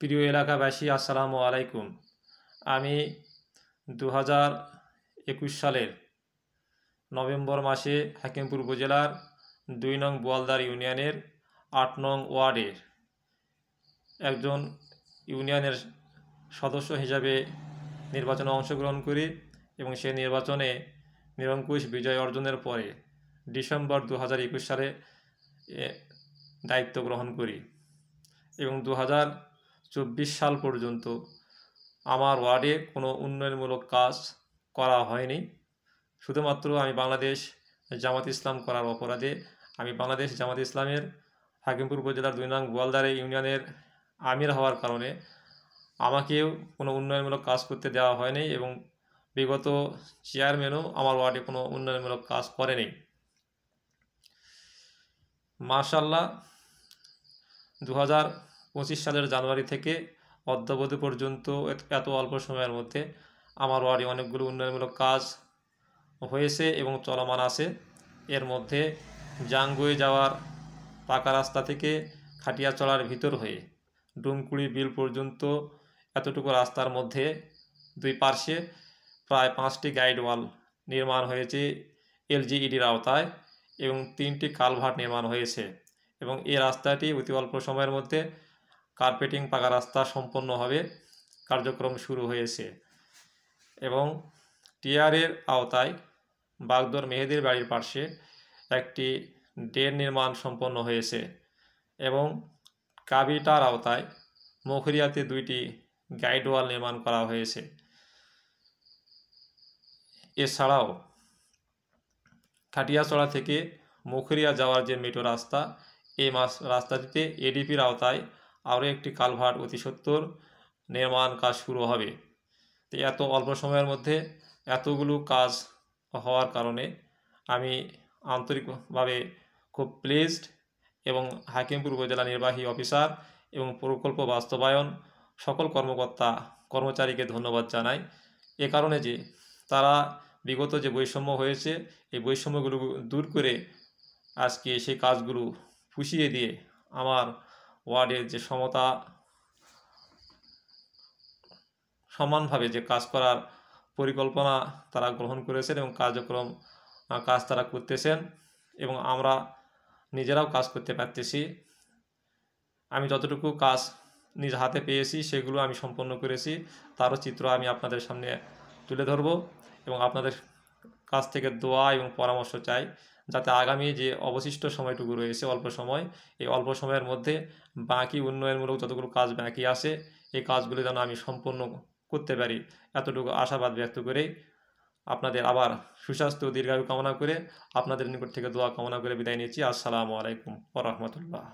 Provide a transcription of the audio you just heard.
প্রিয় এলাকাবাসী, আসসালামু আলাইকুম। আমি 2021 সালের নভেম্বর মাসে হাকিমপুর উপজেলার 2 নং বোয়ালদার ইউনিয়নের 8 নং ওয়ার্ডের একজন ইউনিয়নের সদস্য হিসাবে নির্বাচনে অংশগ্রহণ করি এবং সেই নির্বাচনে নিরঙ্কুশ বিজয় অর্জনের পরে ডিসেম্বর 2021 সালে দায়িত্ব গ্রহণ করি এবং 2024 সাল পর্যন্ত আমার ওয়ার্ডে কোনো উন্নয়নমূলক কাজ করা হয়নি। শুধুমাত্র আমি বাংলাদেশ জামাত ইসলাম করার অপরাধে আমি বাংলাদেশ জামাত ইসলামের হাকিমপুর উপজেলার 2 নং বোয়ালদারে ইউনিয়নের আমির হওয়ার কারণে আমাকেও কোনো উন্নয়নমূলক কাজ করতে দেওয়া হয়নি এবং বিগত চেয়ারম্যানও আমার ওয়ার্ডে কোনো উন্নয়নমূলক কাজ করেনি। মাশাআল্লাহ, 2025 সালের জানুয়ারি থেকে অদ্যাবধি পর্যন্ত এত অল্প সময়ের মধ্যে আমার ওয়ার্ডে অনেকগুলো উন্নয়নমূলক কাজ হয়েছে এবং চলমান আছে। এর মধ্যে জাঙ্গুয়ে যাওয়ার পাকা রাস্তা থেকে খাটিয়াচড়ার ভিতর হয়ে ডুমকুড়ি বিল পর্যন্ত এতটুকু রাস্তার মধ্যে দুই পার্শ্বে প্রায় 5টি গাইড ওয়াল নির্মাণ হয়েছে এলজিইডির আওতায় এবং 3টি কালভার্ট নির্মাণ হয়েছে এবং এই রাস্তাটি অতি অল্প সময়ের মধ্যে কার্পেটিং পাকা রাস্তা সম্পন্ন হবে কার্যক্রম শুরু হয়েছে এবং টিআরের আওতায় বাগদর মেহেদির বাড়ির পাশে একটি ড্রেন নির্মাণ সম্পন্ন হয়েছে এবং কাবিটার আওতায় মুখরিয়াতে 2টি গাইড ওয়াল নির্মাণ করা হয়েছে। এছাড়াও খাটিয়াচড়া থেকে মুখরিয়া যাওয়ার যে মেট্রো রাস্তা, এই রাস্তাটিতে এডিপির আওতায় আরও একটি কালভার্ট অতি সত্বর নির্মাণ কাজ শুরু হবে। তো এত অল্প সময়ের মধ্যে এতগুলো কাজ হওয়ার কারণে আমি আন্তরিকভাবে খুব প্লেজড এবং হাকিমপুর উপজেলা নির্বাহী অফিসার এবং প্রকল্প বাস্তবায়ন সকল কর্মকর্তা কর্মচারীকে ধন্যবাদ জানাই। এ কারণে যে তারা বিগত যে বৈষম্য হয়েছে এই বৈষম্যগুলো দূর করে আজকে সেই কাজগুলো পুষিয়ে দিয়ে আমার ওয়ার্ডের যে সমানভাবে যে কাজ করার পরিকল্পনা তারা গ্রহণ করেছেন এবং কাজ তারা করতেছেন এবং আমরা নিজেরাও কাজ করতে পারতেছি। আমি যতটুকু কাজ নিজ হাতে পেয়েছি সেগুলো আমি সম্পন্ন করেছি, তারও চিত্র আমি আপনাদের সামনে তুলে ধরব এবং আপনাদের কাছ থেকে দোয়া এবং পরামর্শ চাই যাতে আগামী যে অবশিষ্ট সময়টুকু রয়েছে অল্প সময়, এই অল্প সময়ের মধ্যে বাকি উন্নয়নমূলক যতগুলো কাজ বাকি আছে এই কাজগুলো যেন আমি সম্পন্ন করতে পারি, এতটুকু আশাবাদ ব্যক্ত করেই আপনাদের আবার সুস্বাস্থ্য ও দীর্ঘায়ু কামনা করে আপনাদের নিকট থেকে দোয়া কামনা করে বিদায় নিচ্ছি। আসসালামু আলাইকুম ওয়া রাহমাতুল্লাহ।